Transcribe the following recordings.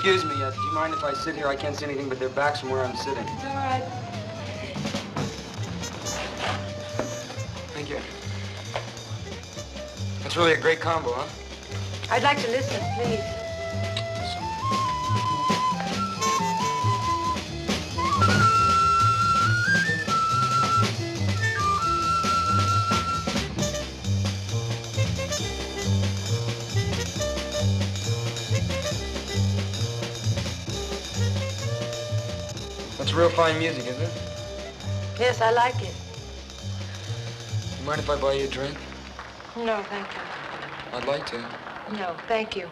Excuse me, do you mind if I sit here? I can't see anything but their backs from where I'm sitting. It's all right. Thank you. That's really a great combo, huh? I'd like to listen, please. That's real fine music, isn't it? Yes, I like it. You mind if I buy you a drink? No, thank you. I'd like to. No, thank you.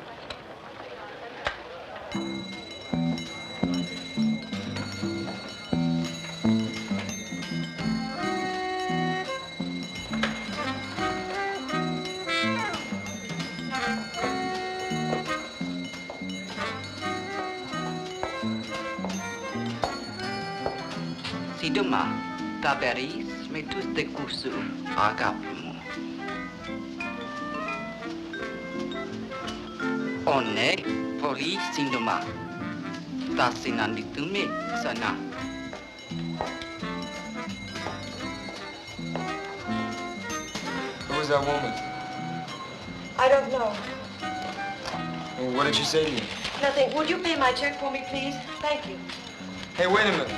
Si demain, Taberis met tous des coups à Gapumo. On est police si demain. Tasinanditume sana. Who was that woman? I don't know. Well, what did she say to you? Nothing. Would you pay my check for me, please? Thank you. Hey, wait a minute.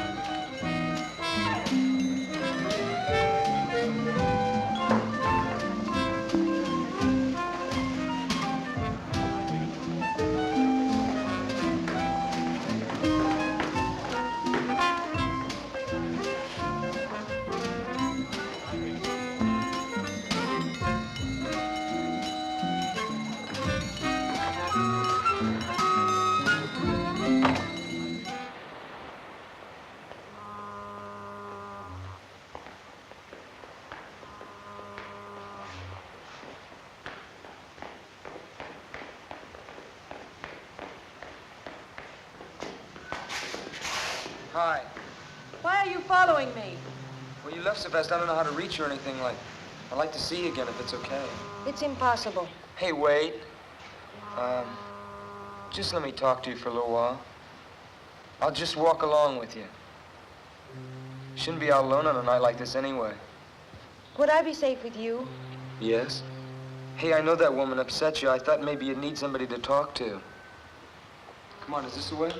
Hi. Why are you following me? Well, you left so fast, I don't know how to reach you or anything like. I'd like to see you again if it's okay. It's impossible. Hey, wait. Just let me talk to you for a little while. I'll just walk along with you. Shouldn't be out alone on a night like this anyway. Would I be safe with you? Yes? Hey, I know that woman upset you. I thought maybe you'd need somebody to talk to. Come on, is this the way?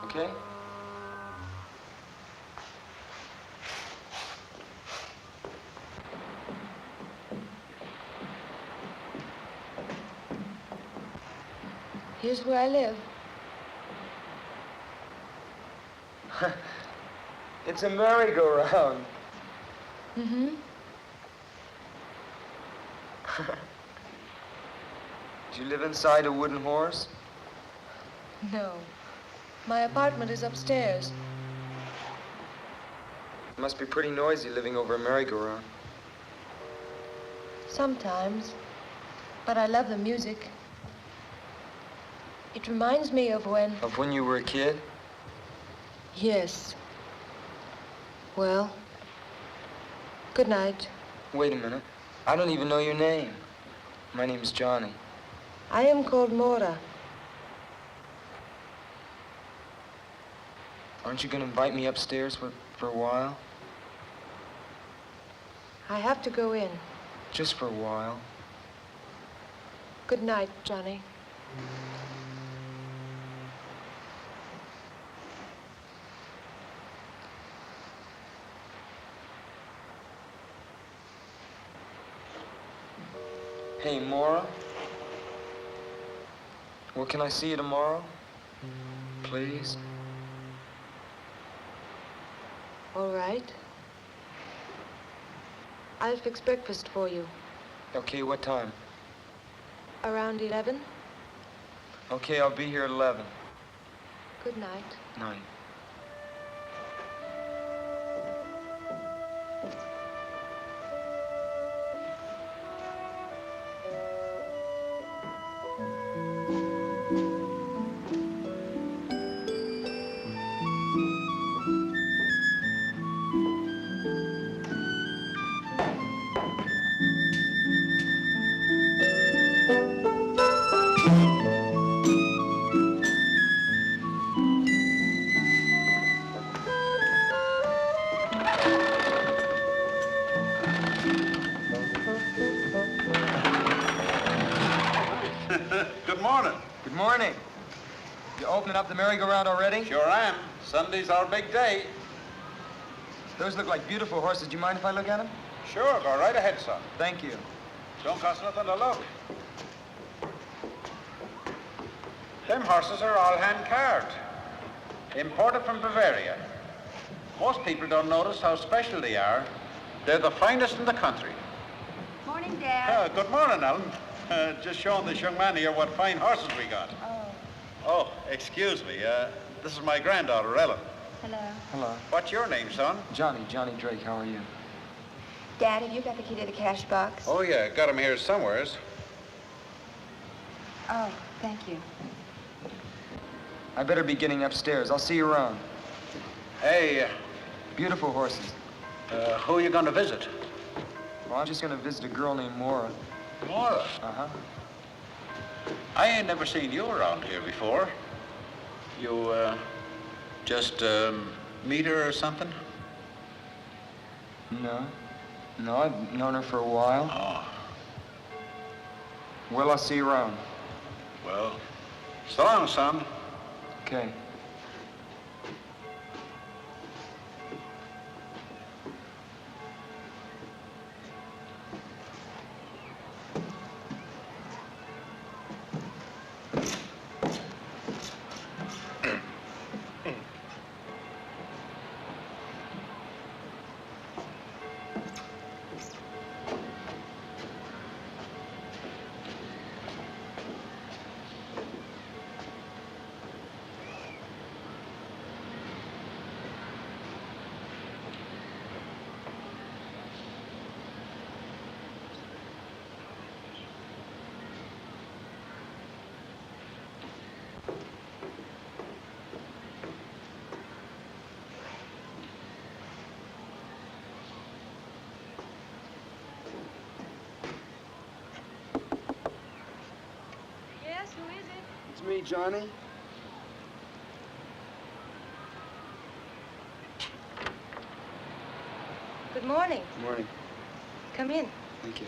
Okay? Here's where I live. It's a merry-go-round. Mm-hmm. Do you live inside a wooden horse? No. My apartment is upstairs. It must be pretty noisy living over a merry-go-round. Sometimes. But I love the music. It reminds me of when... Of when you were a kid? Yes. Well, good night. Wait a minute. I don't even know your name. My name's Johnny. I am called Mora. Aren't you going to invite me upstairs for a while? I have to go in. Just for a while. Good night, Johnny. Hey, Maura. Well, can I see you tomorrow? Please? All right. I'll fix breakfast for you. Okay, what time? Around 11. Okay, I'll be here at 11. Good night. Night. morning. Good morning. You opening up the merry-go-round already? Sure am. Sunday's our big day. Those look like beautiful horses. Do you mind if I look at them? Sure, go right ahead, son. Thank you. Don't cost nothing to look. Them horses are all hand-carved. Imported from Bavaria. Most people don't notice how special they are. They're the finest in the country. Morning, Dad. Good morning, Ellen. Just showing this young man here what fine horses we got. Oh, excuse me. This is my granddaughter, Ellen. Hello. Hello. What's your name, son? Johnny Drake. How are you? Dad, have you got the key to the cash box? Oh, yeah. Got him here somewheres. Oh, thank you. I better be getting upstairs. I'll see you around. Hey, Beautiful horses. who are you going to visit? Well, I'm just going to visit a girl named Maura. Maura. Uh-huh. I ain't never seen you around here before. You, just, meet her or something? No. No, I've known her for a while. Oh, Well, I'll see you around. well, so long, son. Okay. Yes, who is it? It's me, Johnny. Good morning. Good morning. Come in. Thank you.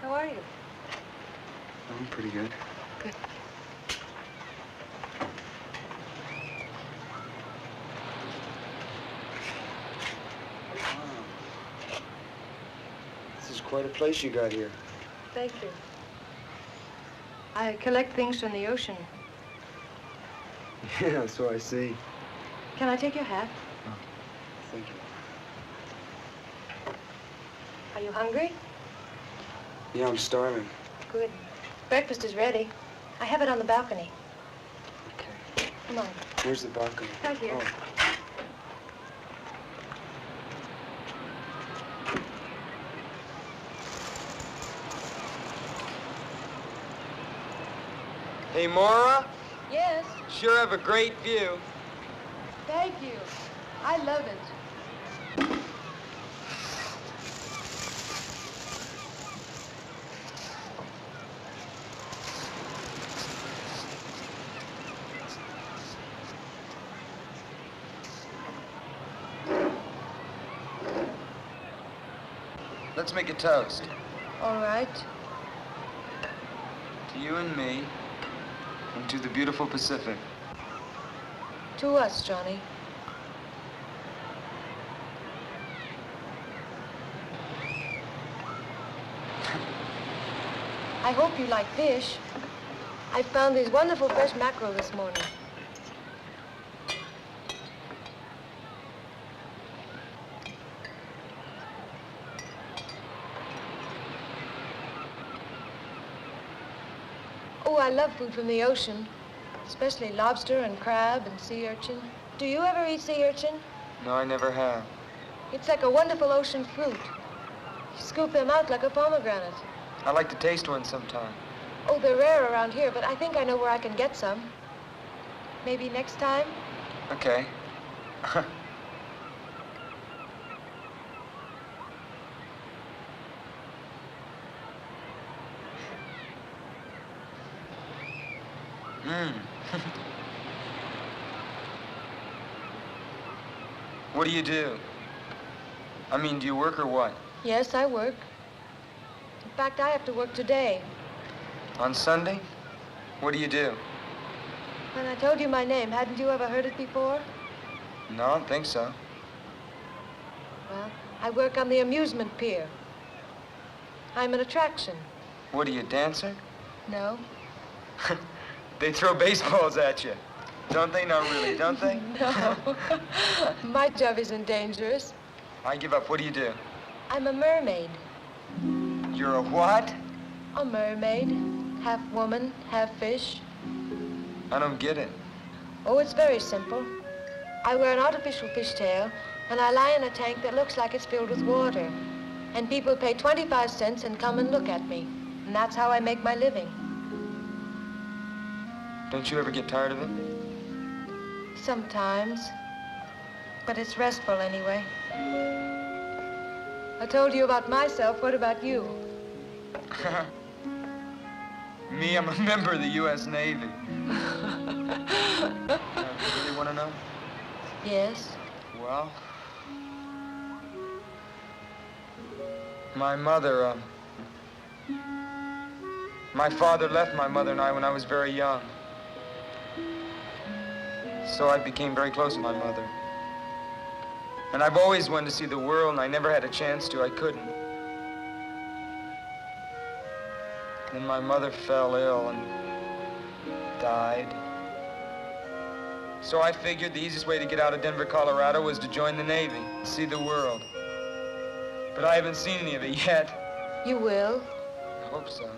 How are you? I'm pretty good. Good. This is quite a place you got here. Thank you. I collect things from the ocean. Yeah, so I see. Can I take your hat? Thank you. Are you hungry? Yeah, I'm starving. Good. Breakfast is ready. I have it on the balcony. Okay. Come on. Where's the balcony? Right here. Oh. Hey, Maura. Yes. Sure have a great view. Thank you. I love it. Let's make a toast. All right. To you and me, and to the beautiful Pacific. To us, Johnny. I hope you like fish. I found these wonderful fresh mackerel this morning. Oh, I love food from the ocean, especially lobster and crab and sea urchin. Do you ever eat sea urchin? No, I never have. It's like a wonderful ocean fruit. You scoop them out like a pomegranate. I'd like to taste one sometime. Oh, they're rare around here, but I think I know where I can get some. Maybe next time? Okay. Mmm. What do you do? I mean, do you work or what? Yes, I work. In fact, I have to work today. On Sunday? What do you do? When I told you my name, hadn't you ever heard it before? No, I don't think so. Well, I work on the amusement pier. I'm an attraction. What are you, a dancer? No. They throw baseballs at you. Don't they? No, really, don't they? No. My job isn't dangerous. I give up. What do you do? I'm a mermaid. You're a what? A mermaid. Half woman, half fish. I don't get it. Oh, it's very simple. I wear an artificial fishtail, and I lie in a tank that looks like it's filled with water. And people pay 25 cents and come and look at me. And that's how I make my living. Don't you ever get tired of it? Sometimes. But it's restful anyway. I told you about myself. What about you? Me, I'm a member of the U.S. Navy. You really want to know? Yes. Well, my mother, my father left my mother and I when I was very young. So I became very close to my mother. And I've always wanted to see the world, and I never had a chance to. I couldn't. Then my mother fell ill and died. So I figured the easiest way to get out of Denver, Colorado was to join the Navy, see the world. But I haven't seen any of it yet. You will. I hope so.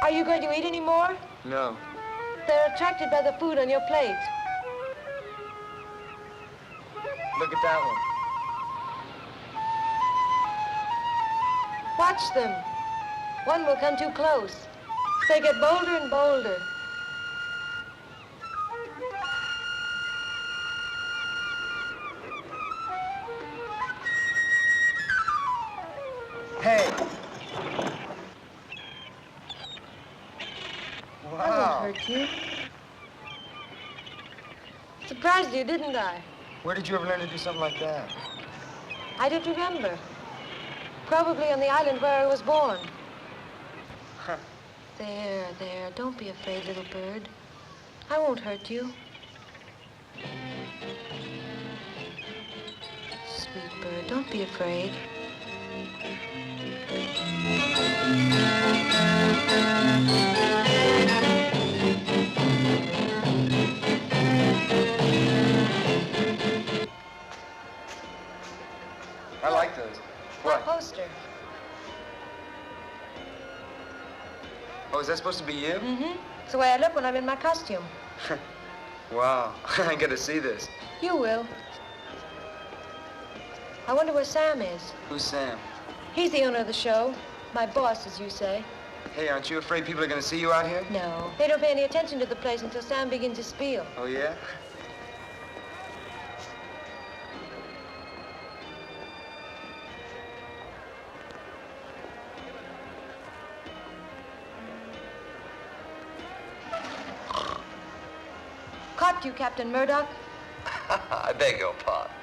Are you going to eat any more? No. They're attracted by the food on your plate. Look at that one. Watch them. One will come too close. They get bolder and bolder. Hey. I won't hurt you. Surprised you, didn't I? Where did you ever learn to do something like that? I don't remember. Probably on the island where I was born. Huh. There, there. Don't be afraid, little bird. I won't hurt you. Sweet bird, don't be afraid. I like those. My What? poster. Oh, is that supposed to be you? Mm-hmm. It's the way I look when I'm in my costume. Wow. I gotta see this. You will. I wonder where Sam is. Who's Sam? He's the owner of the show. My boss, as you say. Hey, aren't you afraid people are gonna see you out here? No. They don't pay any attention to the place until Sam begins his spiel. Oh, yeah? Caught you, Captain Murdoch. I beg your pardon.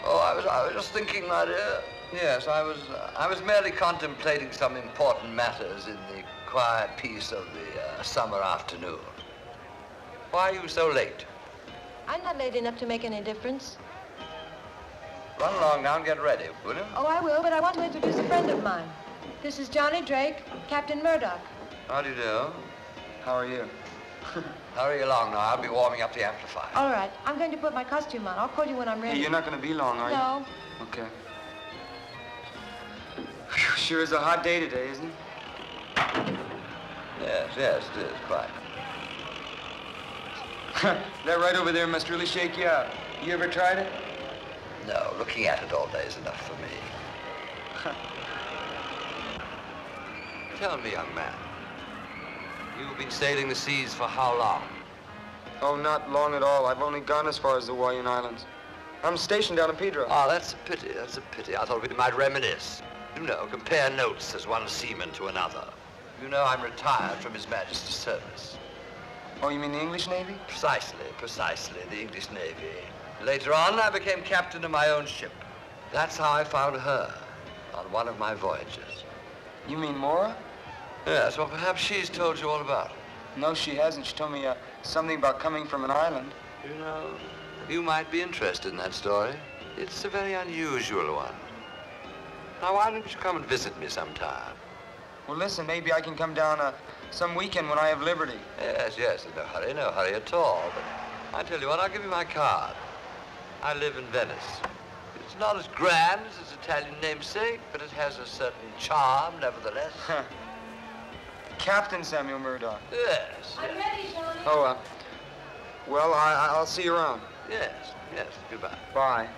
Oh, I was just thinking, my dear. Yes, I was merely contemplating some important matters in the quiet peace of the summer afternoon. Why are you so late? I'm not late enough to make any difference. Run along now and get ready, will you? Oh, I will, but I want to introduce a friend of mine. This is Johnny Drake, Captain Murdoch. How do you do? How are you? Hurry along now. I'll be warming up the amplifier. All right, I'm going to put my costume on. I'll call you when I'm ready. Hey, you're not gonna be long, are you? No. Okay. Whew, sure is a hot day today, isn't it? Yes, yes, it is, quite. That right over there must really shake you out. You ever tried it? No, looking at it all day is enough for me. Tell me, young man, you've been sailing the seas for how long? Oh, not long at all. I've only gone as far as the Hawaiian Islands. I'm stationed down in Pedro. Oh, that's a pity, that's a pity. I thought we might reminisce. You know, compare notes as one seaman to another. You know I'm retired from His Majesty's service. Oh, you mean the English Navy? Precisely, the English Navy. Later on, I became captain of my own ship. That's how I found her on one of my voyages. You mean Mora? Yes, well, perhaps she's told you all about it. No, she hasn't. She told me something about coming from an island. You know, you might be interested in that story. It's a very unusual one. Now, why don't you come and visit me sometime? Well, listen, maybe I can come down some weekend when I have liberty. Yes, no hurry at all. But I tell you what, I'll give you my card. I live in Venice. It's not as grand as its Italian namesake, but it has a certain charm, nevertheless. Captain Samuel Murdoch. Yes. I'm ready, Johnny. Oh, well, I'll see you around. Yes, goodbye. Bye.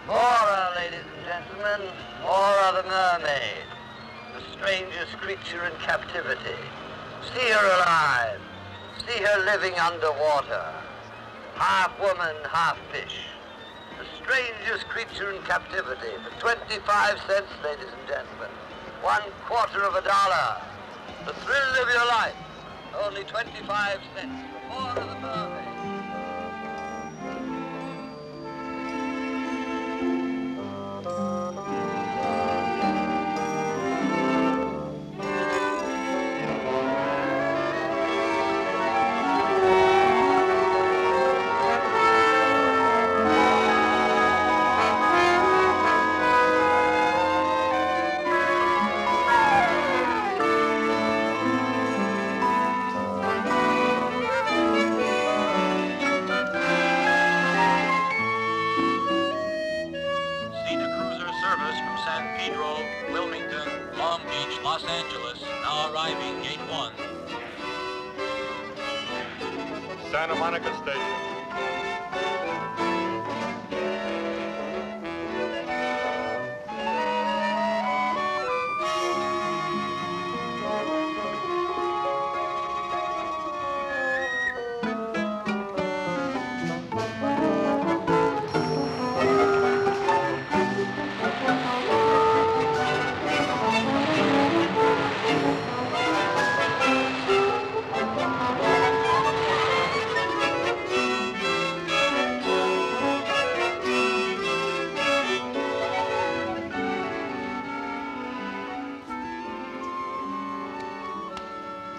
Mora, ladies and gentlemen, Mora the mermaid, the strangest creature in captivity. See her alive. See her living underwater. Half woman, half fish. The strangest creature in captivity. For 25 cents, ladies and gentlemen. $0.25. The thrill of your life. Only 25 cents. For Mora the mermaid. Los Angeles, now arriving Gate 1. Santa Monica Station.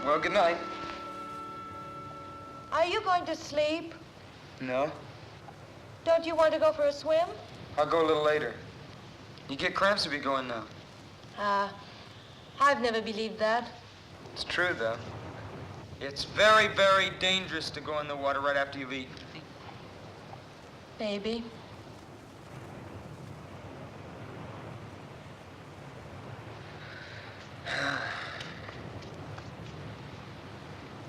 Well, good night. Are you going to sleep? No, Don't you want to go for a swim? I'll go a little later. You get cramps if you go in now. I've never believed that. It's true, though. It's very, very dangerous to go in the water right after you've eaten. Maybe.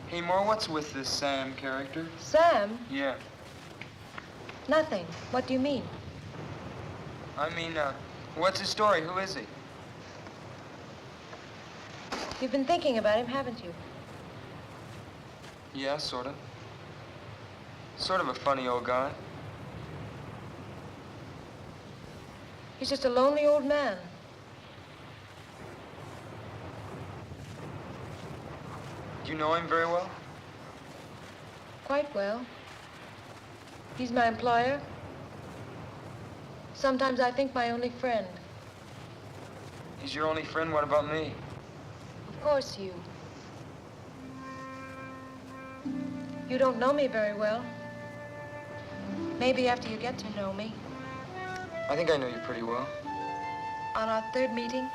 Hey, Moore, what's with this Sam character? Sam? Yeah. Nothing. What do you mean? I mean, what's his story? Who is he? You've been thinking about him, haven't you? Yeah, sort of. Sort of a funny old guy. He's just a lonely old man. Do you know him very well? Quite well. He's my employer. Sometimes I think my only friend. He's your only friend? What about me? Of course, you. You don't know me very well. Maybe after you get to know me. I think I know you pretty well. On our third meeting?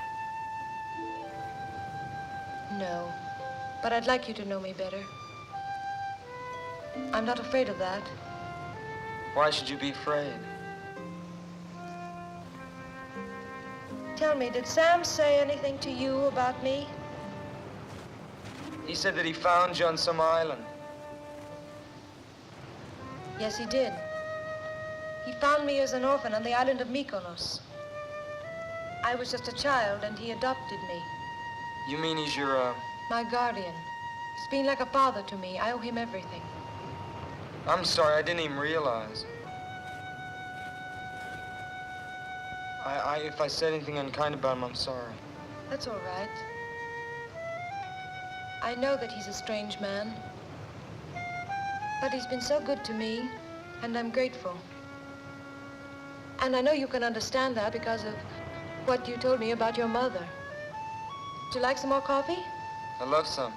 No. But I'd like you to know me better. I'm not afraid of that. Why should you be afraid? Tell me, did Sam say anything to you about me? He said that he found you on some island. Yes, he did. He found me as an orphan on the island of Mykonos. I was just a child, and he adopted me. You mean he's your, My guardian. He's been like a father to me. I owe him everything. I'm sorry, I didn't even realize. If I said anything unkind about him, I'm sorry. That's all right. I know that he's a strange man. But he's been so good to me, and I'm grateful. And I know you can understand that because of what you told me about your mother. Would you like some more coffee? I love some.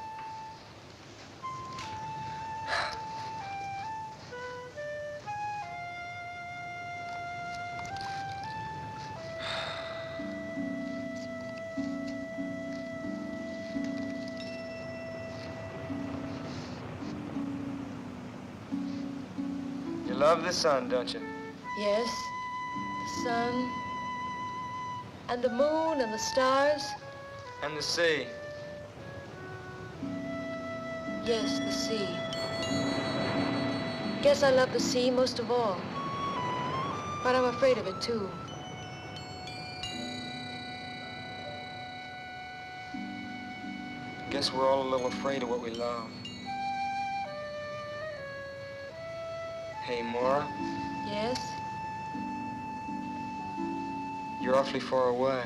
You love the sun, don't you? Yes, the sun, and the moon, and the stars. And the sea. Yes, the sea. Guess I love the sea most of all. But I'm afraid of it, too. Guess we're all a little afraid of what we love. Hey, Maura, Yes? you're awfully far away.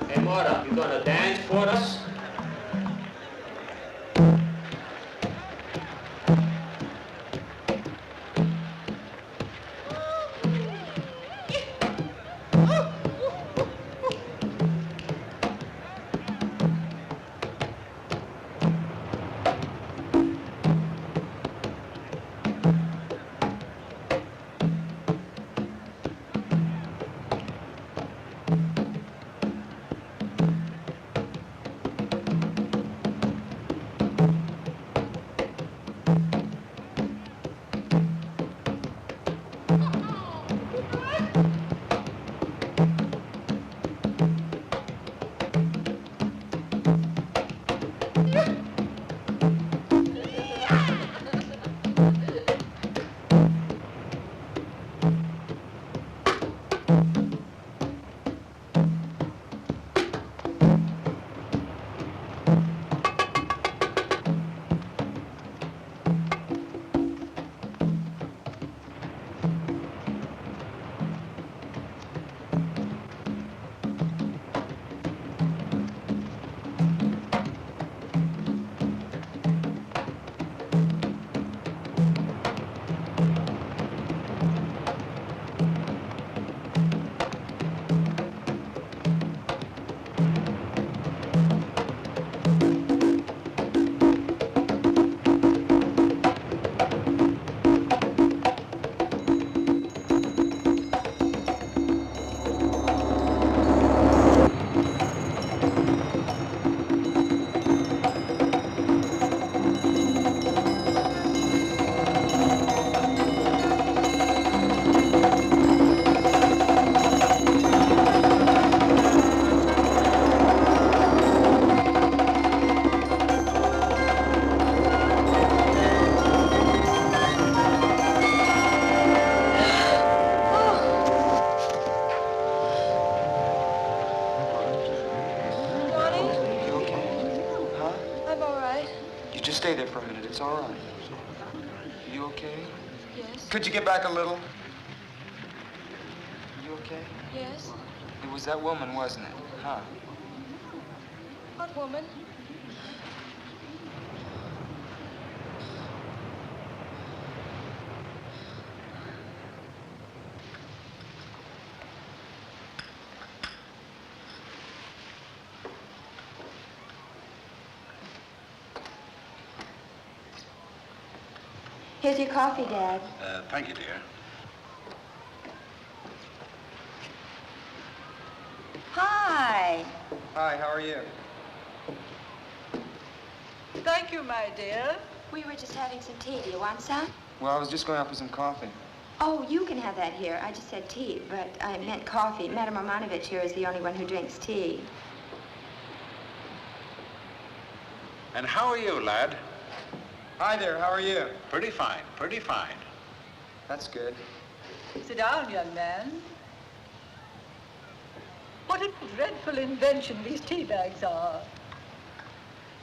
Hey, Maura, you gonna dance for us? Just stay there for a minute. It's all right. You okay? Yes? Could you get back a little? You okay? Yes? It was that woman, wasn't it? Huh? What woman? Here's your coffee, Dad. Thank you, dear. Hi. Hi, how are you? Thank you, my dear. We were just having some tea. Do you want some? Well, I was just going out for some coffee. Oh, you can have that here. I just said tea, but I meant coffee. Madam Romanovich here is the only one who drinks tea. And how are you, lad? Hi there, how are you? Pretty fine, pretty fine. That's good. Sit down, young man. What a dreadful invention these tea bags are.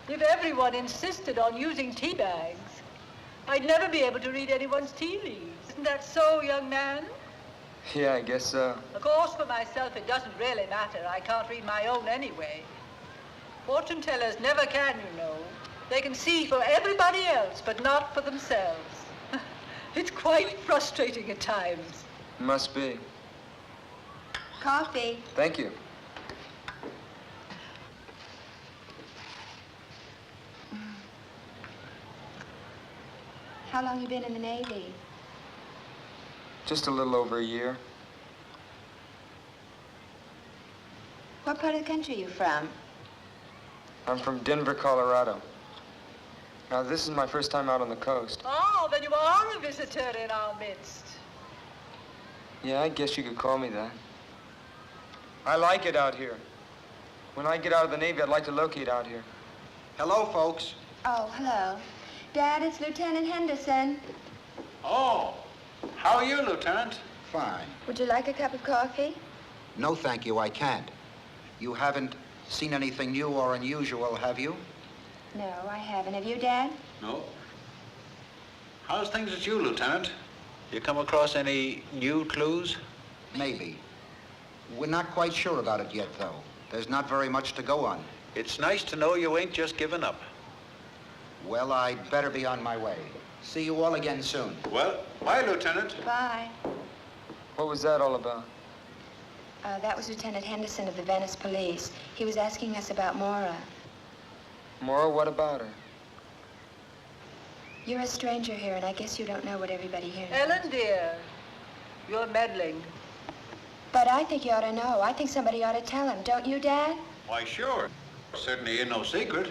If everyone insisted on using tea bags, I'd never be able to read anyone's tea leaves. Isn't that so, young man? Yeah, I guess so. Of course, for myself, it doesn't really matter. I can't read my own anyway. Fortune tellers never can, you know. They can see for everybody else, but not for themselves. It's quite frustrating at times. Must be. Coffee. Thank you. How long you been in the Navy? Just a little over a year. What part of the country are you from? I'm from Denver, Colorado. Now, this is my first time out on the coast. Oh, then you are a visitor in our midst. Yeah, I guess you could call me that. I like it out here. When I get out of the Navy, I'd like to locate out here. Hello, folks. Oh, hello. Dad, it's Lieutenant Henderson. Oh, how are you, Lieutenant? Fine. Would you like a cup of coffee? No, thank you, I can't. You haven't seen anything new or unusual, have you? No, I haven't. Have you, Dad? No. How's things at you, Lieutenant? You come across any new clues? Maybe. We're not quite sure about it yet, though. There's not very much to go on. It's nice to know you ain't just given up. Well, I'd better be on my way. See you all again soon. Well, bye, Lieutenant. Bye. What was that all about? That was Lieutenant Henderson of the Venice Police. He was asking us about Maura. Maura, what about her? You're a stranger here, and I guess you don't know what everybody here knows. Ellen, dear, you're meddling. But I think you ought to know. I think somebody ought to tell him. Don't you, Dad? Why, sure. Certainly ain't no secret.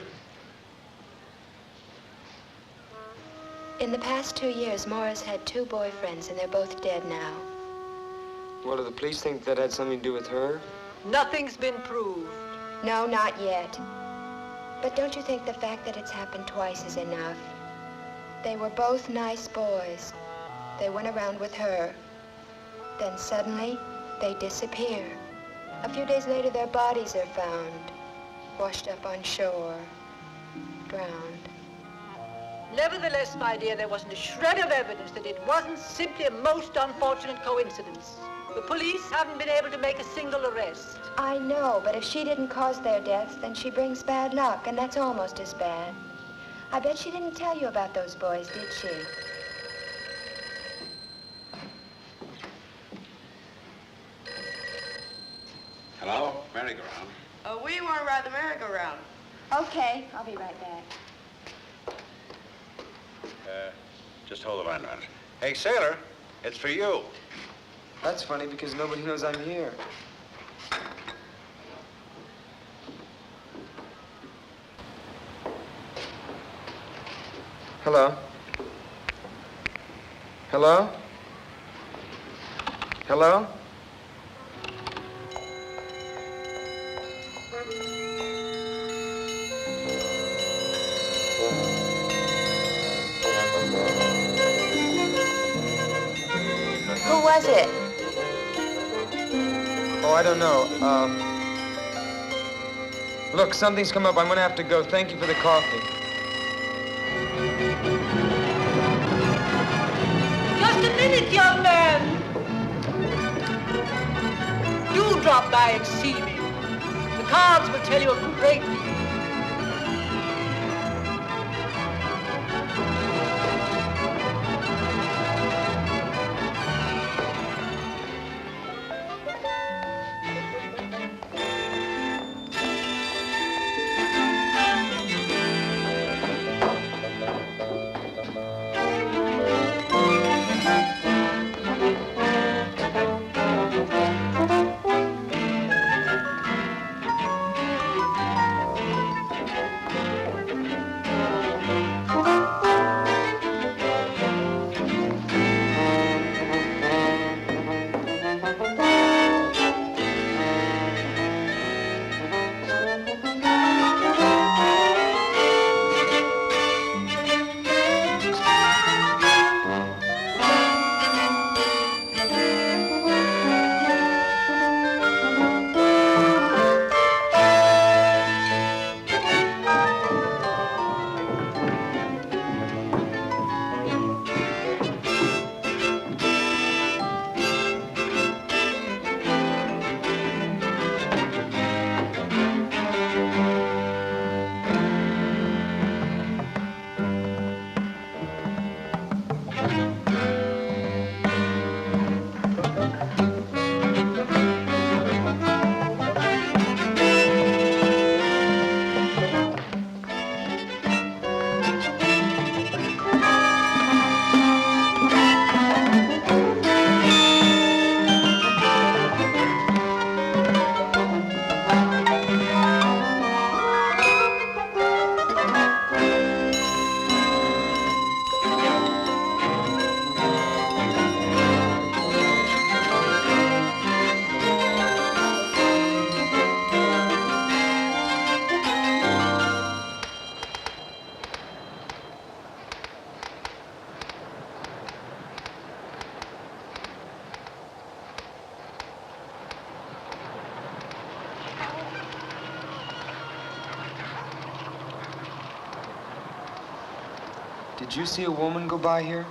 In the past 2 years, Maura's had 2 boyfriends, and they're both dead now. Well, do the police think that had something to do with her? Nothing's been proved. No, not yet. But don't you think the fact that it's happened twice is enough? They were both nice boys. They went around with her. Then suddenly, they disappear. A few days later, their bodies are found, washed up on shore, drowned. Nevertheless, my dear, there wasn't a shred of evidence that it wasn't simply a most unfortunate coincidence. The police haven't been able to make a single arrest. I know, but if she didn't cause their deaths, then she brings bad luck, and that's almost as bad. I bet she didn't tell you about those boys, did she? Hello? Merry-go-round. We want to ride the merry-go-round. Okay, I'll be right back. Just hold the line, man. Hey, sailor, it's for you. That's funny because nobody knows I'm here. Hello? Hello? Hello? Who was it? Oh, I don't know. Look, something's come up. I'm gonna have to go. Thank you for the coffee. Just a minute, young man. Do drop by and see me. The cards will tell you a great deal. Did you see a woman go by here?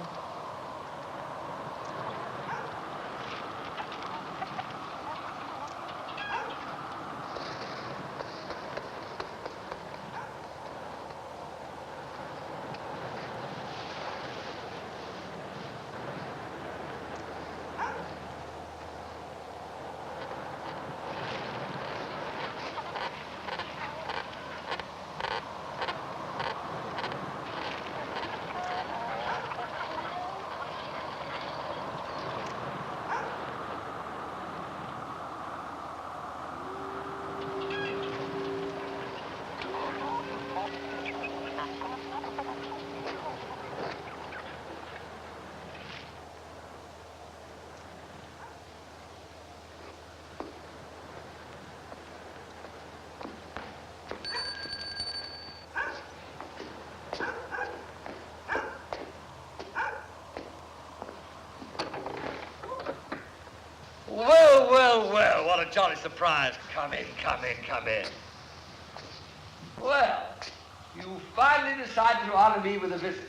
Well, well, well, what a jolly surprise. Come in, come in, come in. Well, you finally decided to honor me with a visit.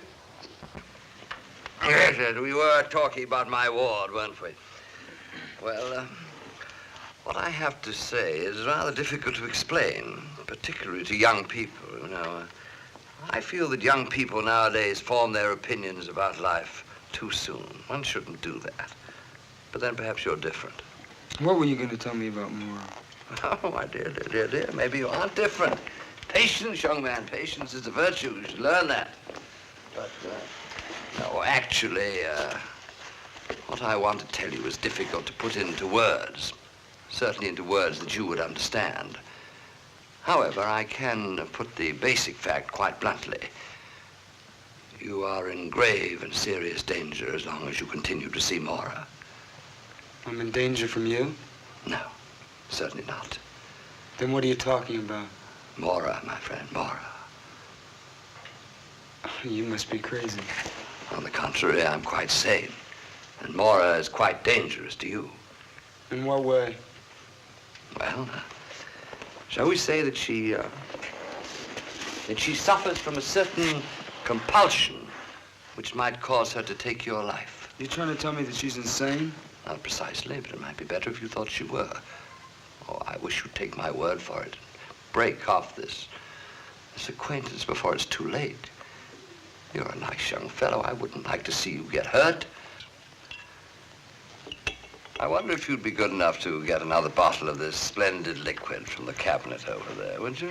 Yes, yes, we were talking about my ward, weren't we? Well, what I have to say is rather difficult to explain, particularly to young people, you know. I feel that young people nowadays form their opinions about life too soon. One shouldn't do that. But then perhaps you're different. What were you going to tell me about Mora? Oh, my dear, maybe you aren't different. Patience, young man, patience is a virtue. You should learn that. But, no, actually, what I want to tell you is difficult to put into words. Certainly into words that you would understand. However, I can put the basic fact quite bluntly. You are in grave and serious danger as long as you continue to see Mora. I'm in danger from you? No, certainly not. Then what are you talking about? Mora, my friend, Mora. You must be crazy. On the contrary, I'm quite sane. And Mora is quite dangerous to you. In what way? Well, shall we say that she suffers from a certain compulsion which might cause her to take your life. You trying to tell me that she's insane? Not precisely, but it might be better if you thought she were. Oh, I wish you'd take my word for it. Break off this acquaintance before it's too late. You're a nice young fellow. I wouldn't like to see you get hurt. I wonder if you'd be good enough to get another bottle of this splendid liquid from the cabinet over there, would you?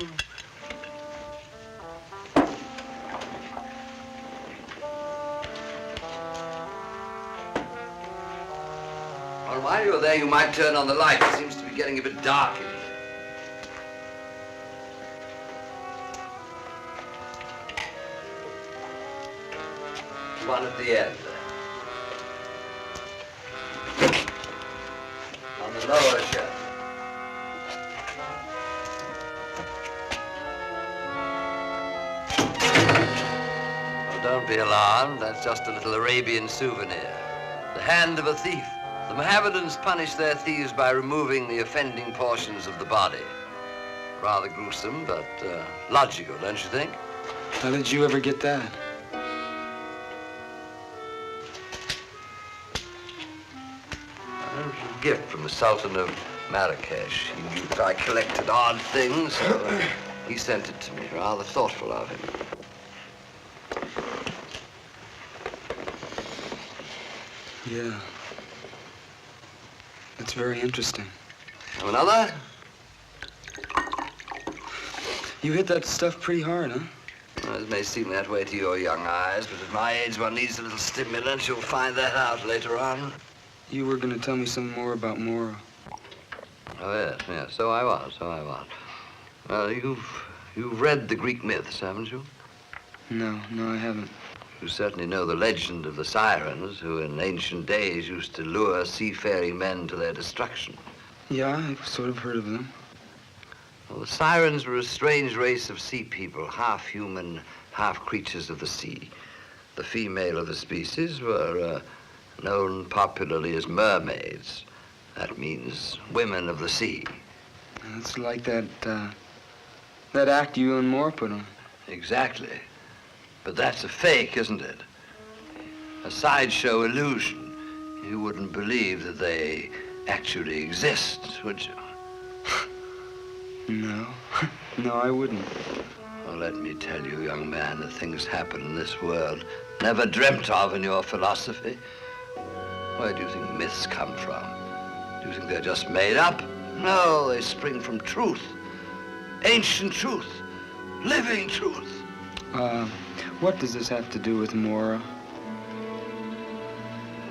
Well, while you're there, you might turn on the light. It seems to be getting a bit dark in here. One at the end. On the lower shelf. Oh, don't be alarmed. That's just a little Arabian souvenir. The hand of a thief. The Mohammedans punish their thieves by removing the offending portions of the body. Rather gruesome, but logical, don't you think? How did you ever get that? It was a gift from the Sultan of Marrakesh. He knew that I collected odd things, so he sent it to me. Rather thoughtful of him. Yeah. That's very interesting. Have another? You hit that stuff pretty hard, huh? Well, it may seem that way to your young eyes, but at my age, one needs a little stimulant. You'll find that out later on. You were going to tell me some more about Mora. Oh, yes, so I was. Well, you've read the Greek myths, haven't you? No, I haven't. You certainly know the legend of the sirens, who in ancient days used to lure seafaring men to their destruction. Yeah, I've sort of heard of them. Well, the sirens were a strange race of sea people, half human, half creatures of the sea. The female of the species were known popularly as mermaids. That means women of the sea. It's like that act you and Moore put on. Exactly. But that's a fake, isn't it? A sideshow illusion. You wouldn't believe that they actually exist, would you? No. No, I wouldn't. Well, let me tell you, young man, that things happen in this world never dreamt of in your philosophy. Where do you think myths come from? Do you think they're just made up? No, they spring from truth. Ancient truth. Living truth. What does this have to do with Maura?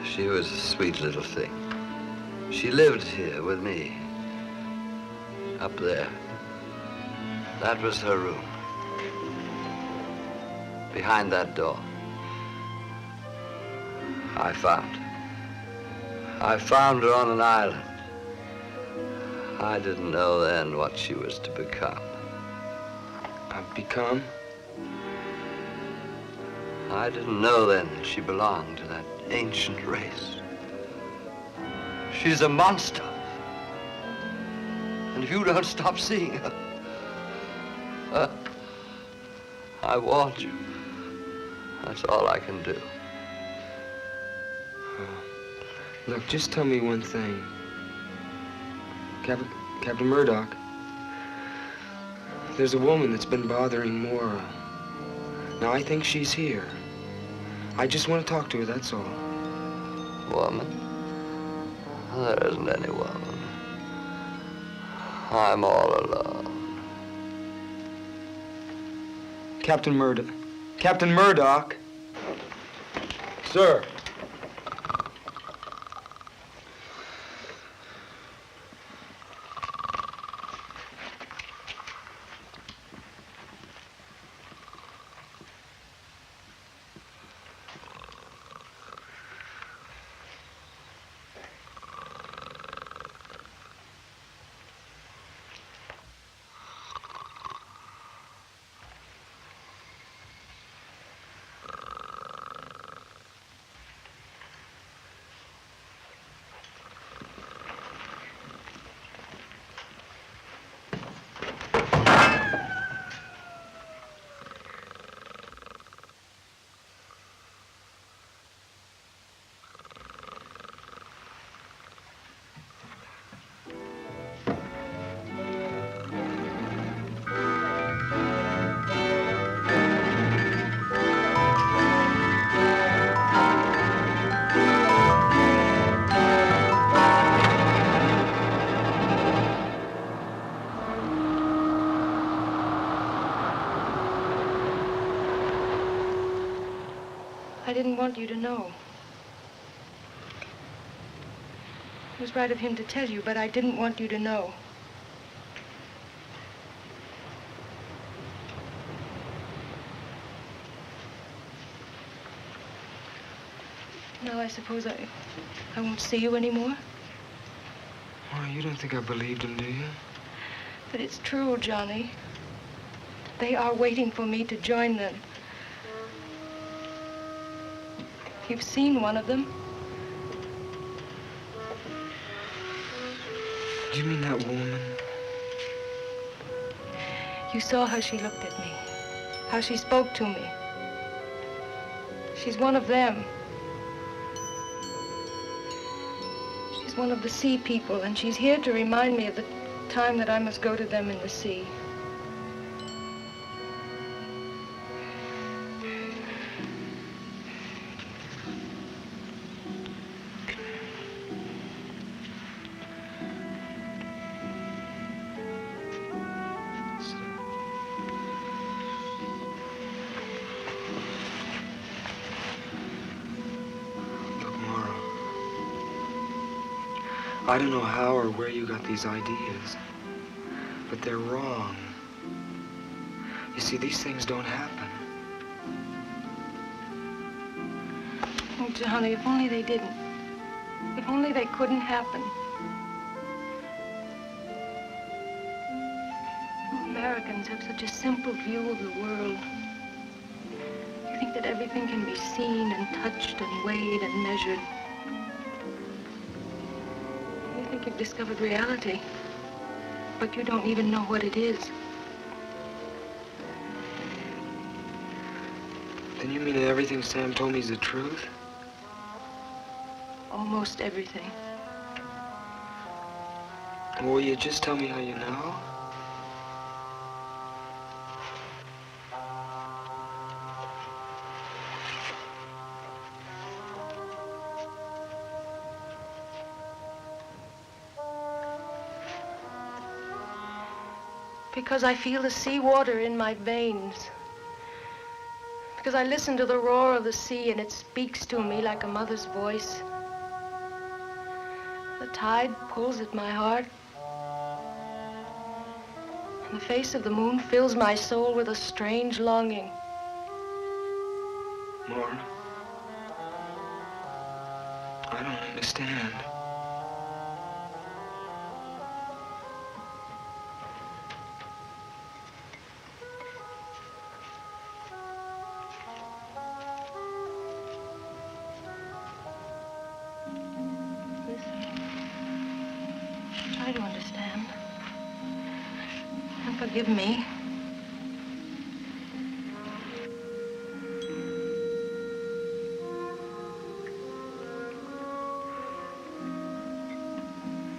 She was a sweet little thing. She lived here with me. Up there. That was her room. Behind that door. I found her on an island. I didn't know then what she was to become. Become? I didn't know then that she belonged to that ancient race. She's a monster. And if you don't stop seeing her, I warned you. That's all I can do. Look, just tell me one thing. Captain Murdoch, there's a woman that's been bothering Maura. Now, I think she's here. I just want to talk to her, that's all. Woman? There isn't any woman. I'm all alone. Captain Murdoch. Captain Murdoch! Sir. I didn't want you to know. It was right of him to tell you, but I didn't want you to know. Now I suppose I won't see you anymore? Oh, you don't think I believed him, do you? But it's true, Johnny. They are waiting for me to join them. You've seen one of them. Do you mean that woman? You saw how she looked at me, how she spoke to me. She's one of them. She's one of the sea people, and she's here to remind me of the time that I must go to them in the sea. I don't know how or where you got these ideas, but they're wrong. You see, these things don't happen. Oh, Johnny, if only they didn't. If only they couldn't happen. You Americans have such a simple view of the world. You think that everything can be seen and touched and weighed and measured. You think you've discovered reality, but you don't even know what it is. Then you mean that everything Sam told me is the truth? Almost everything. Will you just tell me how you know? Because I feel the seawater in my veins. Because I listen to the roar of the sea and it speaks to me like a mother's voice. The tide pulls at my heart. And the face of the moon fills my soul with a strange longing. More? I don't understand. Try to understand. And forgive me.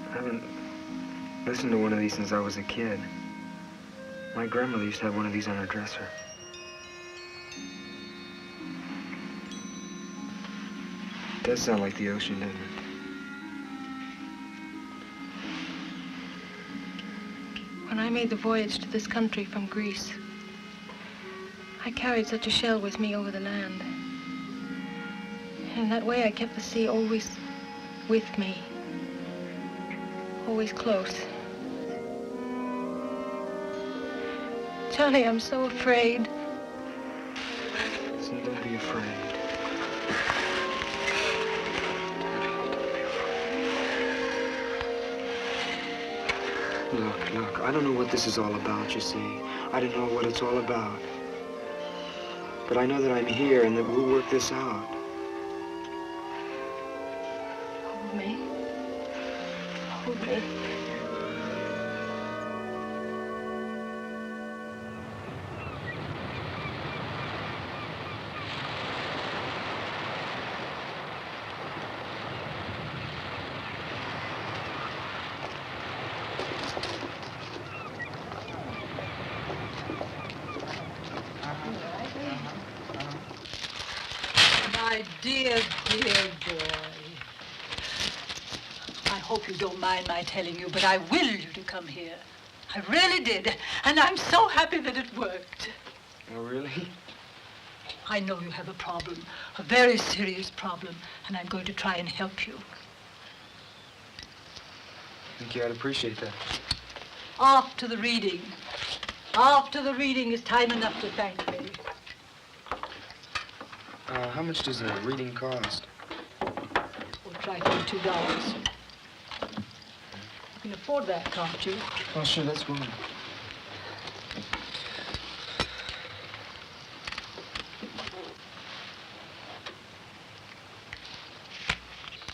I haven't listened to one of these since I was a kid. My grandmother used to have one of these on her dresser. It does sound like the ocean, doesn't it? When I made the voyage to this country from Greece, I carried such a shell with me over the land. And in that way I kept the sea always with me, always close. Johnny, I'm so afraid. Listen, don't be afraid. Look, I don't know what this is all about, you see. I don't know what it's all about. But I know that I'm here and that we'll work this out. Hold me. Hold me. My dear, dear boy. I hope you don't mind my telling you, but I willed you to come here. I really did. And I'm so happy that it worked. Oh, really? I know you have a problem, a very serious problem, and I'm going to try and help you. I think you ought to appreciate that. After the reading. After the reading is time enough to thank me. How much does a reading cost? We'll try for $2. You can afford that, can't you? Oh, sure, that's fine.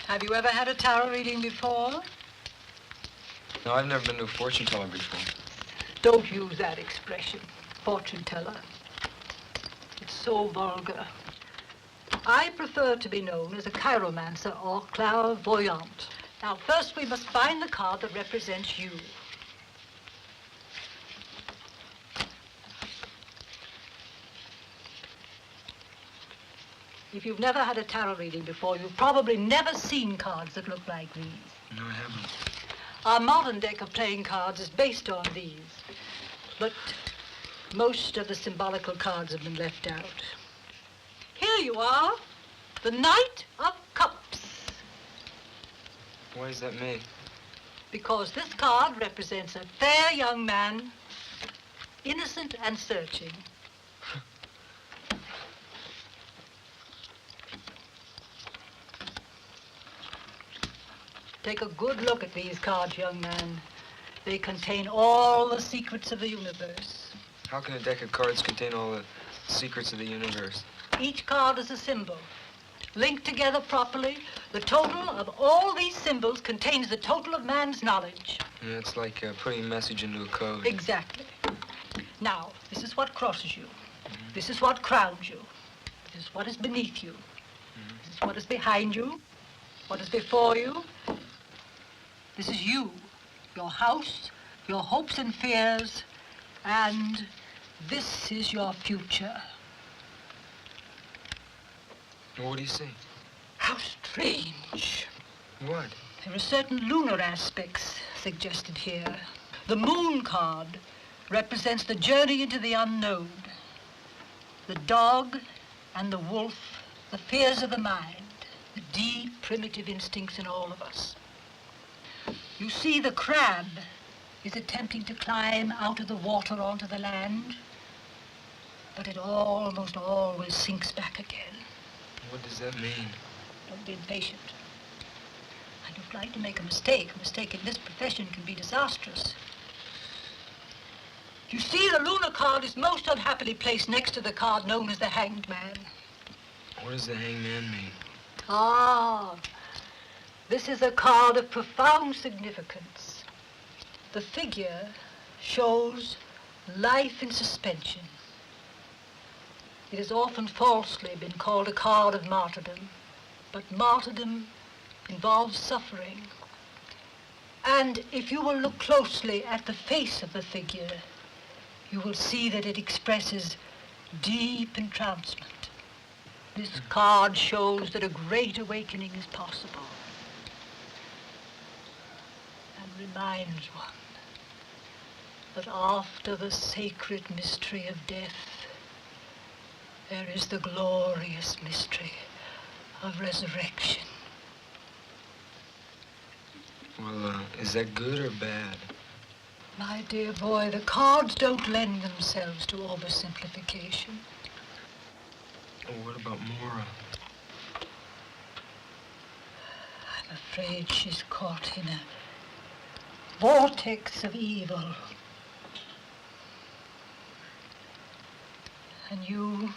Have you ever had a tarot reading before? No, I've never been to a fortune teller before. Don't use that expression, fortune teller. It's so vulgar. I prefer to be known as a chiromancer or clairvoyant. Now, first we must find the card that represents you. If you've never had a tarot reading before, you've probably never seen cards that look like these. No, I haven't. Our modern deck of playing cards is based on these, but most of the symbolical cards have been left out. Here you are, the Knight of Cups. Why is that me? Because this card represents a fair young man, innocent and searching. Take a good look at these cards, young man. They contain all the secrets of the universe. How can a deck of cards contain all the secrets of the universe? Each card is a symbol. Linked together properly, the total of all these symbols contains the total of man's knowledge. Yeah, it's like putting a message into a code. Exactly. Now, this is what crosses you. This is what crowns you. This is what is beneath you. This is what is behind you. What is before you. This is you, your house, your hopes and fears, and this is your future. What do you see? How strange. What? There are certain lunar aspects suggested here. The moon card represents the journey into the unknown. The dog and the wolf, the fears of the mind, the deep primitive instincts in all of us. You see, the crab is attempting to climb out of the water onto the land, but it almost always sinks back again. What does that mean? Don't be impatient. I don't like to make a mistake. A mistake in this profession can be disastrous. You see, the lunar card is most unhappily placed next to the card known as the Hanged Man. What does the Hanged Man mean? Ah, this is a card of profound significance. The figure shows life in suspension. It has often falsely been called a card of martyrdom, but martyrdom involves suffering. And if you will look closely at the face of the figure, you will see that it expresses deep entrancement. This card shows that a great awakening is possible and reminds one that after the sacred mystery of death, there is the glorious mystery of resurrection. Well, is that good or bad? My dear boy, the cards don't lend themselves to oversimplification. Oh, what about Mora? I'm afraid she's caught in a vortex of evil. And you,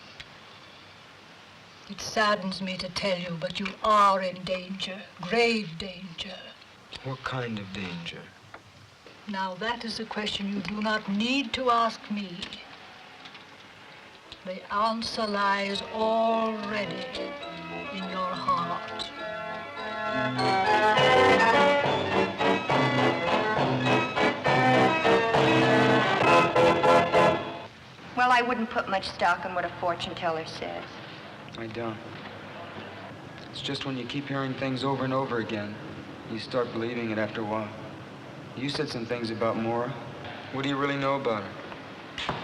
it saddens me to tell you, but you are in danger, grave danger. What kind of danger? Now that is a question you do not need to ask me. The answer lies already in your heart. Well, I wouldn't put much stock in what a fortune teller says. I don't. It's just when you keep hearing things over and over again, you start believing it after a while. You said some things about Mora. What do you really know about her?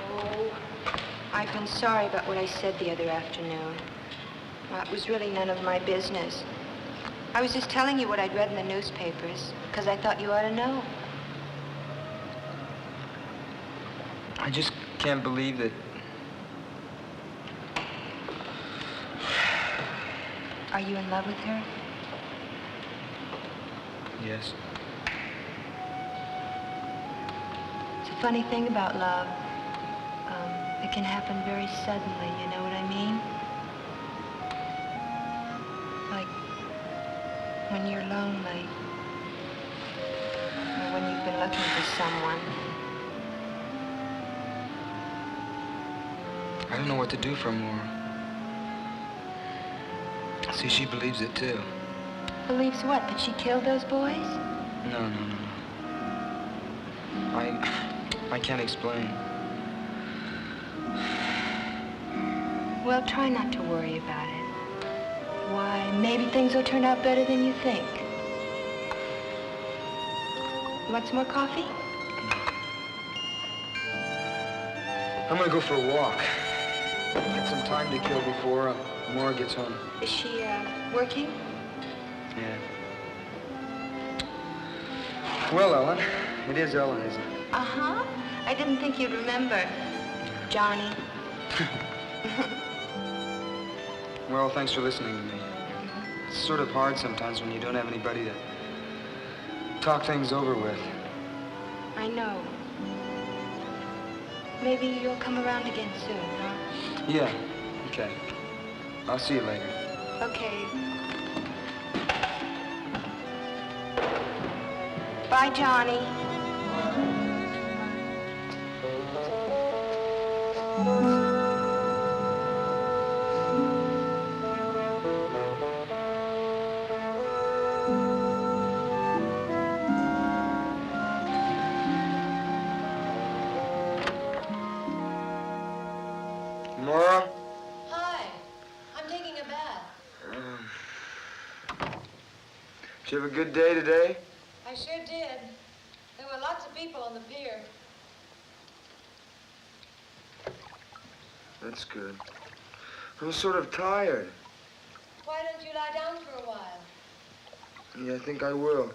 Oh, I've been sorry about what I said the other afternoon. Well, it was really none of my business. I was just telling you what I'd read in the newspapers, because I thought you ought to know. I just can't believe that... Are you in love with her? Yes. It's a funny thing about love. It can happen very suddenly, you know what I mean? Like when you're lonely, or when you've been looking for someone. I don't know what to do for Mora. See, she believes it too. Believes what? That she killed those boys? No. I can't explain. Well, try not to worry about it. Why, maybe things will turn out better than you think. You want some more coffee? I'm gonna go for a walk. Get some time to kill before Mora gets home. Is she, working? Yeah. Well, Ellen. It is Ellen, isn't it? Uh-huh. I didn't think you'd remember. Johnny. Well, thanks for listening to me. It's sort of hard sometimes when you don't have anybody to talk things over with. I know. Maybe you'll come around again soon, huh? Yeah. Okay. I'll see you later. Okay. Bye, Johnny. Did you have a good day today? I sure did. There were lots of people on the pier. That's good. I'm sort of tired. Why don't you lie down for a while? Yeah, I think I will.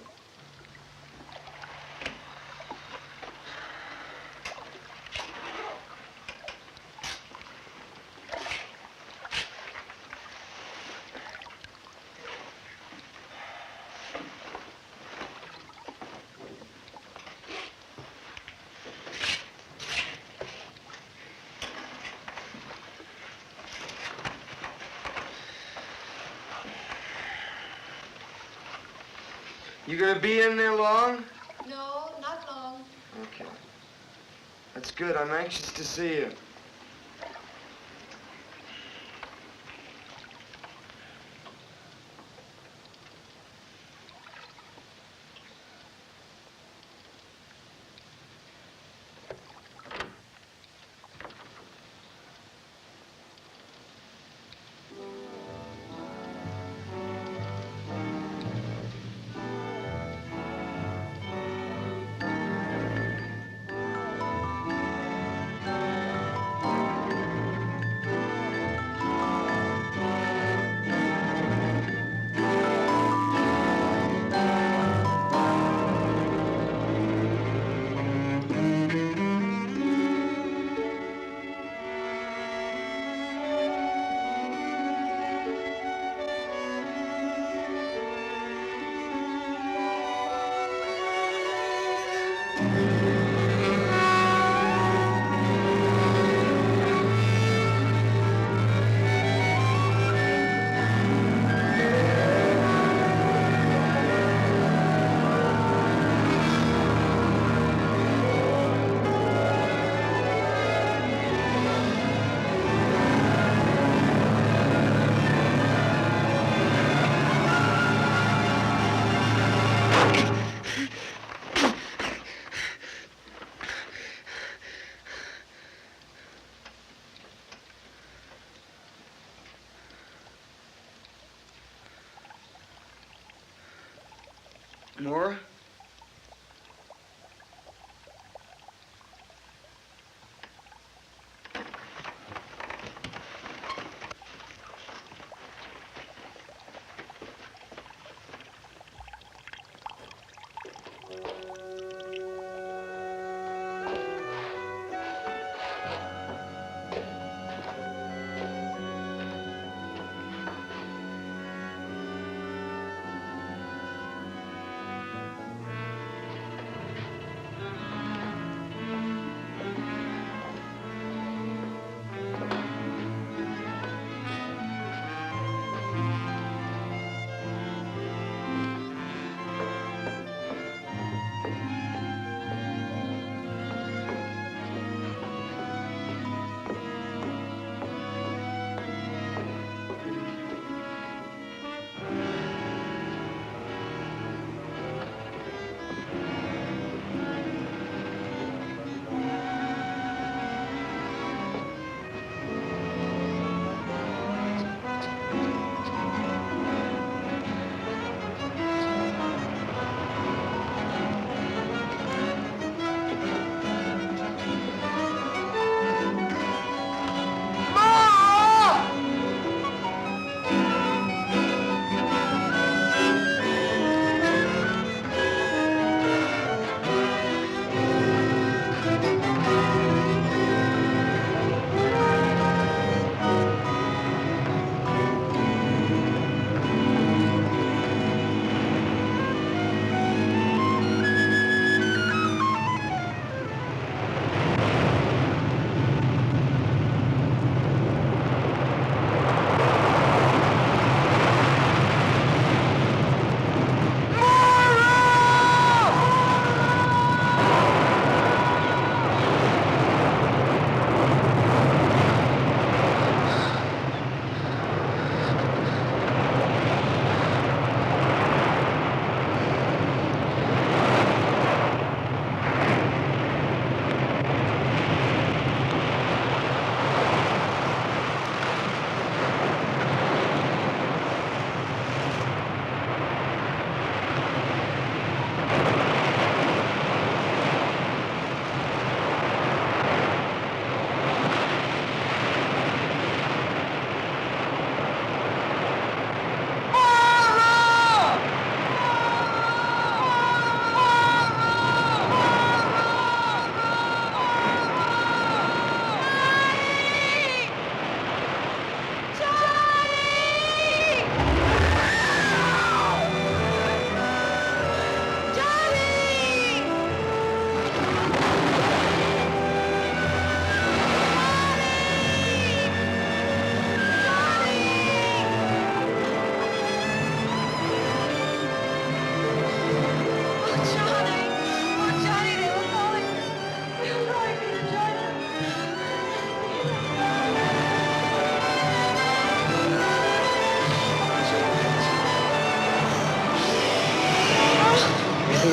You gonna be in there long? No, not long. Okay. That's good. I'm anxious to see you. More?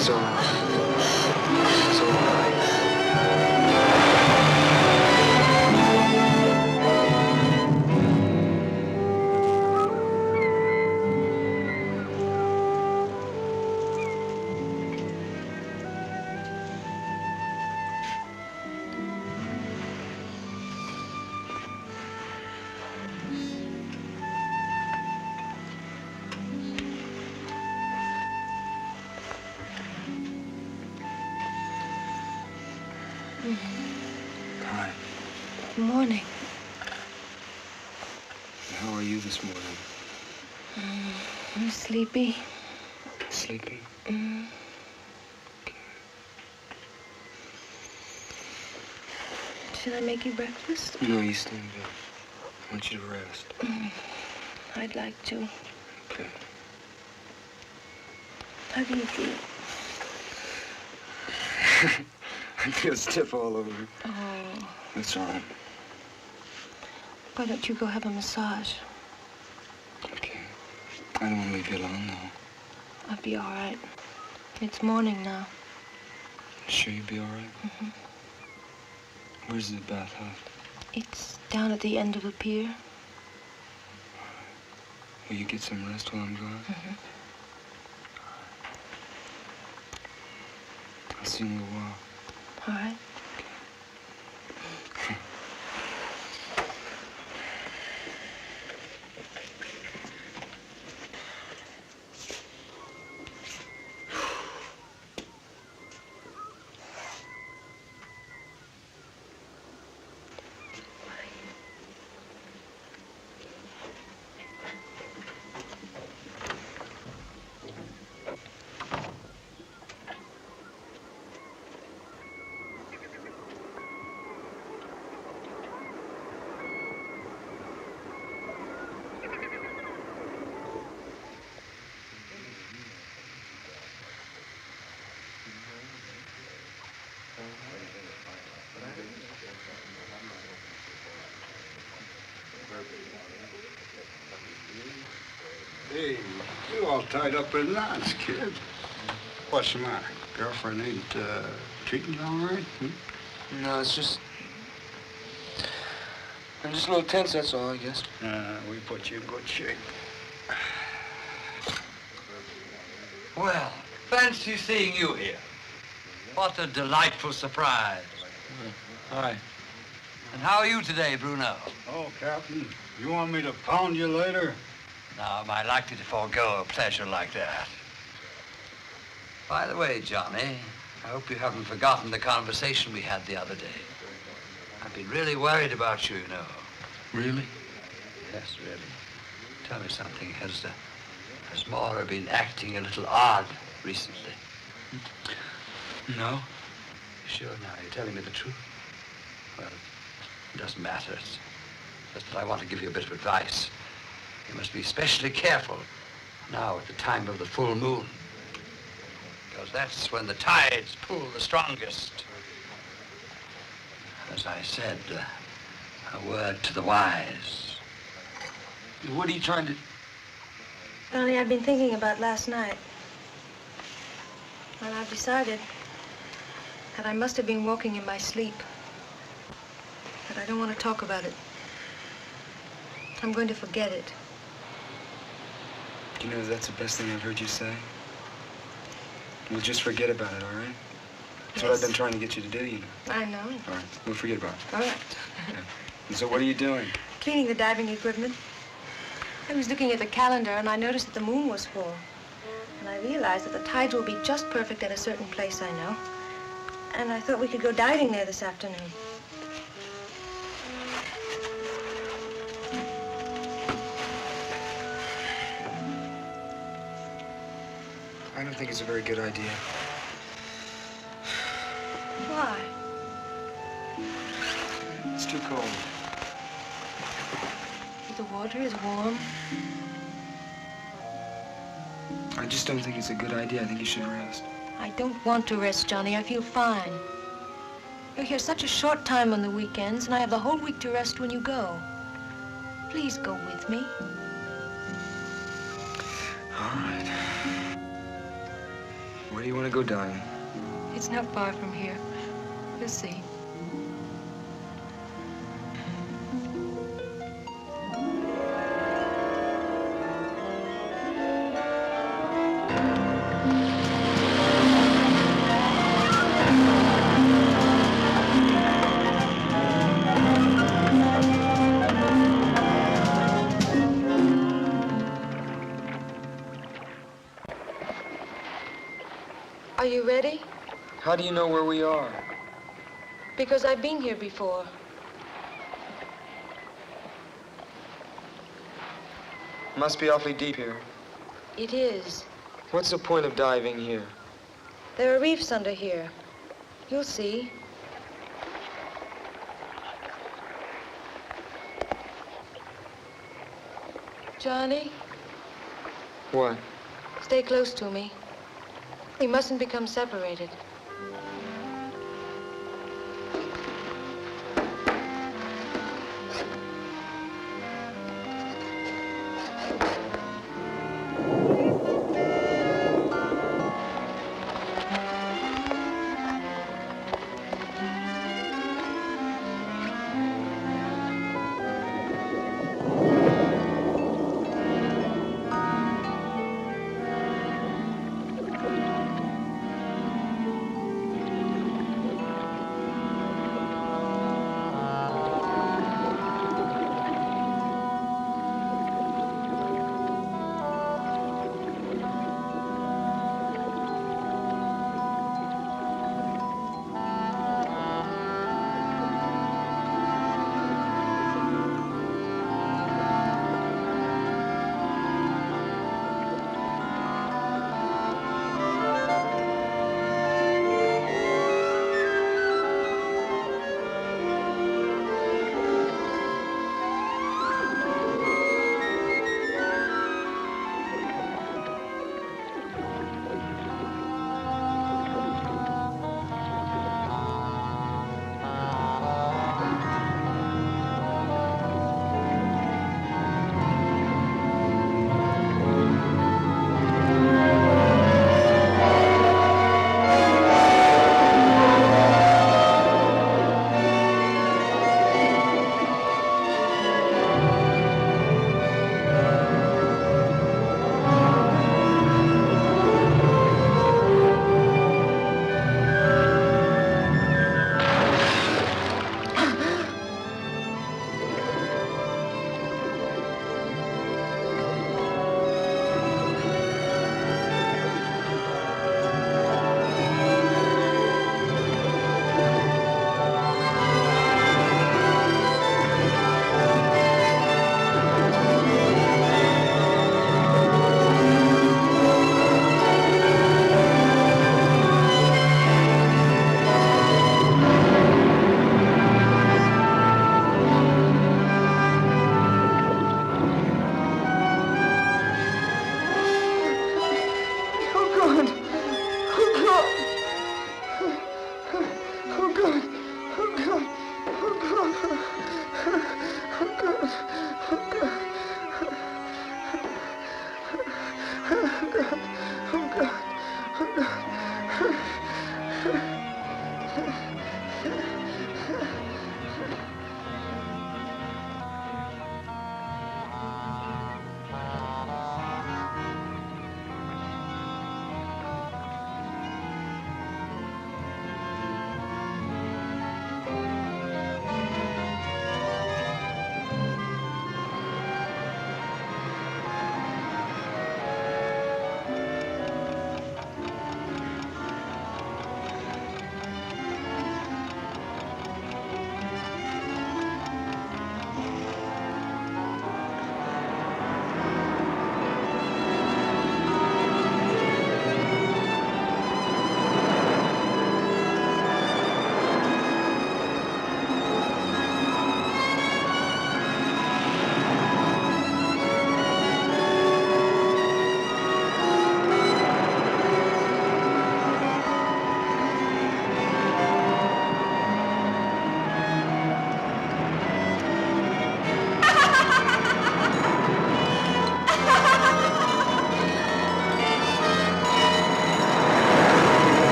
is all right. It's all right. Hi. Good morning. How are you this morning? I'm sleepy. Sleepy? Should I make you breakfast? No, you stay in bed. I want you to rest. I'd like to. Okay. How do you feel? I feel stiff all over. Oh. That's all right. Why don't you go have a massage? Okay. I don't want to leave you alone, though. I'll be all right. It's morning now. Sure you'll be all right? Where's the bathhouse? It's down at the end of the pier. Will you get some rest while I'm gone? I'll see you in a little while. All right. Hey, you all tied up in knots, kid. What's the matter? Girlfriend ain't treating you all right? No, it's just... I'm just a little tense, that's all, I guess. We put you in good shape. Well, fancy seeing you here. What a delightful surprise. Hi. And how are you today, Bruno? Oh, Captain, you want me to pound you later? Now, am I likely to forego a pleasure like that? By the way, Johnny, I hope you haven't forgotten the conversation we had the other day. I've been really worried about you, you know. Really? Yes, really. Tell me something. Has Maura been acting a little odd recently? No. Sure now, you're telling me the truth? Well, it doesn't matter. It's just that I want to give you a bit of advice. You must be especially careful now at the time of the full moon. Because that's when the tides pull the strongest. As I said, a word to the wise. What are you trying to... Donnie, I've been thinking about last night. And I've decided that I must have been walking in my sleep. But I don't want to talk about it. I'm going to forget it. You know, that's the best thing I've heard you say. We'll just forget about it, all right? That's what I've been trying to get you to do, you know. I know. All right, we'll forget about it. All right. Yeah. And so what are you doing? Cleaning the diving equipment. I was looking at the calendar and I noticed that the moon was full. And I realized that the tides will be just perfect at a certain place I know. And I thought we could go diving there this afternoon. I don't think it's a very good idea. Why? It's too cold. The water is warm. I just don't think it's a good idea. I think you should rest. I don't want to rest, Johnny. I feel fine. You're here such a short time on the weekends, and I have the whole week to rest when you go. Please go with me. All right. Where do you want to to go diving? It's not far from here. You'll see. Are you ready? How do you know where we are? Because I've been here before. Must be awfully deep here. It is. What's the point of diving here? There are reefs under here. You'll see. Johnny, What? stay close to me. We mustn't become separated.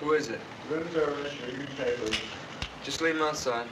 Who is it? Good service, read your papers. Just leave him outside.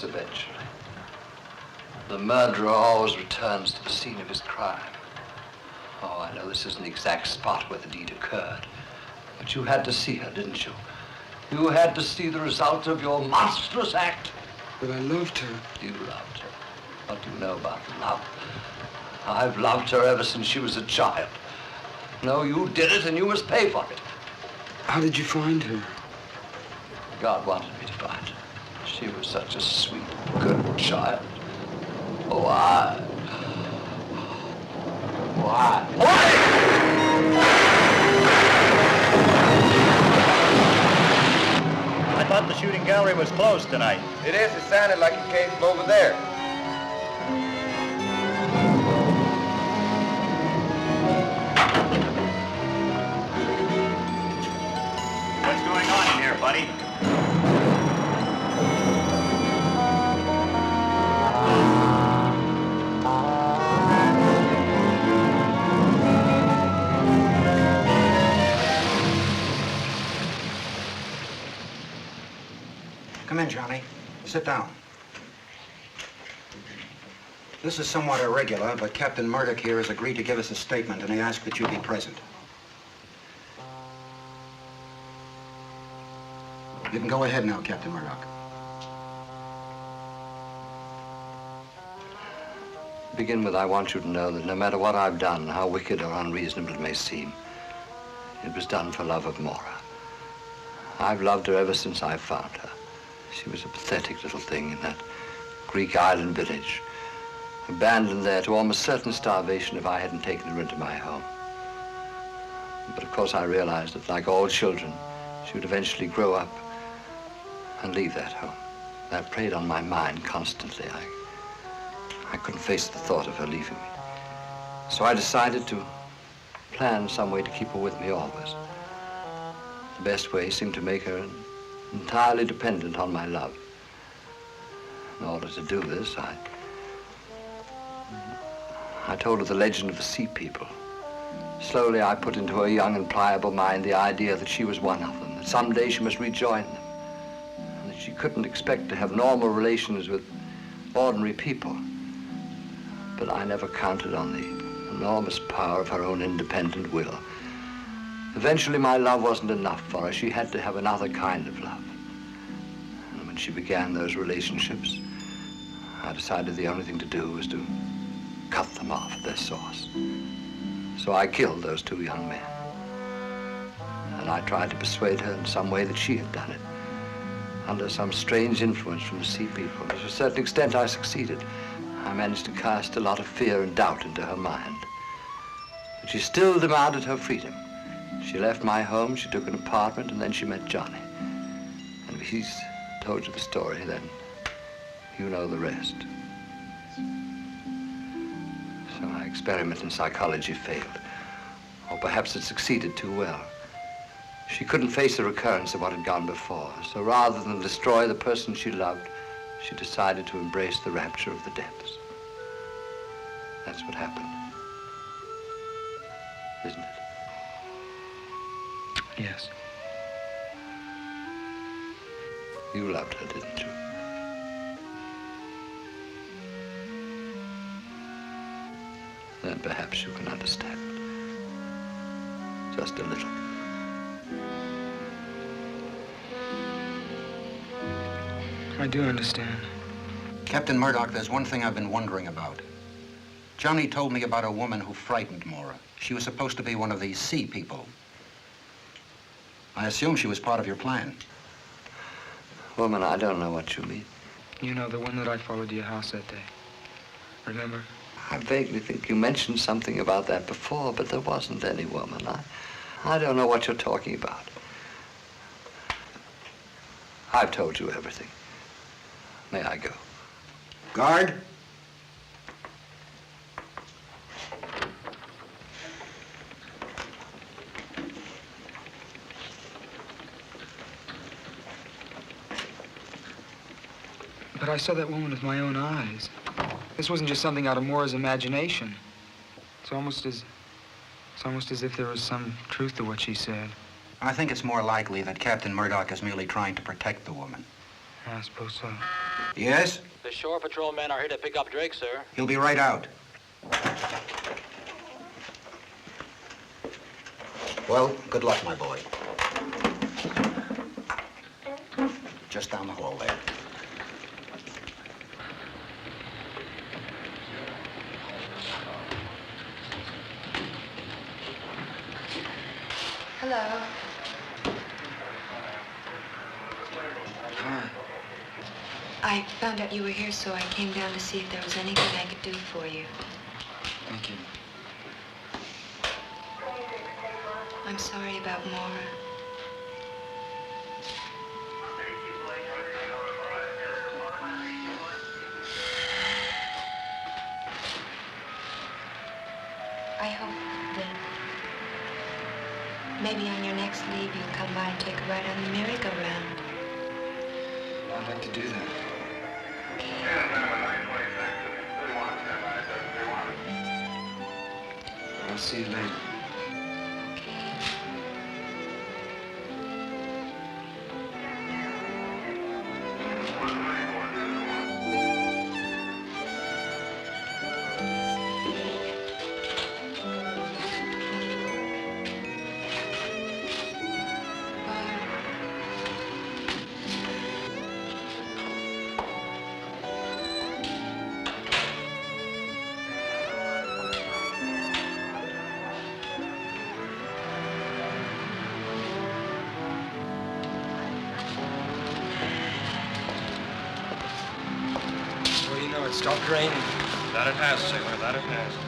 Eventually. The murderer always returns to the scene of his crime. Oh, I know this isn't the exact spot where the deed occurred, but you had to see her, didn't you? You had to see the result of your monstrous act. But I loved her. You loved her. What do you know about love? I've loved her ever since she was a child. No, you did it and you must pay for it. How did you find her? God wanted me to find her. She was such a sweet, good child. Why? I thought the shooting gallery was closed tonight. It is. It sounded like it came from over there. What's going on in here, buddy? Come in, Johnny. Sit down. This is somewhat irregular, but Captain Murdoch here has agreed to give us a statement, and he asked that you be present. You can go ahead now, Captain Murdoch. To begin with, I want you to know that no matter what I've done, how wicked or unreasonable it may seem, it was done for love of Maura. I've loved her ever since I found her. She was a pathetic little thing in that Greek island village, abandoned there to almost certain starvation if I hadn't taken her into my home. But of course I realized that, like all children, she would eventually grow up and leave that home. That preyed on my mind constantly. I couldn't face the thought of her leaving me. So I decided to plan some way to keep her with me always. The best way seemed to make her entirely dependent on my love. In order to do this, I told her the legend of the Sea People. Slowly, I put into her young and pliable mind the idea that she was one of them, that someday she must rejoin them, and that she couldn't expect to have normal relations with ordinary people. But I never counted on the enormous power of her own independent will. Eventually, my love wasn't enough for her. She had to have another kind of love. And when she began those relationships, I decided the only thing to do was to cut them off at their source. So I killed those two young men. And I tried to persuade her in some way that she had done it, under some strange influence from the Sea People. To a certain extent, I succeeded. I managed to cast a lot of fear and doubt into her mind. But she still demanded her freedom. She left my home, she took an apartment, and then she met Johnny. And if he's told you the story, then you know the rest. So my experiment in psychology failed. Or perhaps it succeeded too well. She couldn't face the recurrence of what had gone before. So rather than destroy the person she loved, she decided to embrace the rapture of the depths. That's what happened. Isn't it? Yes. You loved her, didn't you? Then perhaps you can understand. Just a little. I do understand. Captain Murdoch, there's one thing I've been wondering about. Johnny told me about a woman who frightened Maura. She was supposed to be one of these Sea People. I assume she was part of your plan. Woman, I don't know what you mean. You know, the one that I followed to your house that day. Remember? I vaguely think you mentioned something about that before, but there wasn't any woman. I don't know what you're talking about. I've told you everything. May I go? Guard? But I saw that woman with my own eyes. This wasn't just something out of Maura's imagination. It's almost as if there was some truth to what she said. I think it's more likely that Captain Murdoch is merely trying to protect the woman. I suppose so. Yes? The shore patrol men are here to pick up Drake, sir. He'll be right out. Well, good luck, my boy. Just down the hall there. Hello. Hi. I found out you were here, so I came down to see if there was anything I could do for you. Thank you. I'm sorry about Maura. I hope that maybe on your next leave you'll come by and take a ride on the merry-go-round. I'd like to do that. I'll see you later. stopped raining. That it has, sailor, that it has.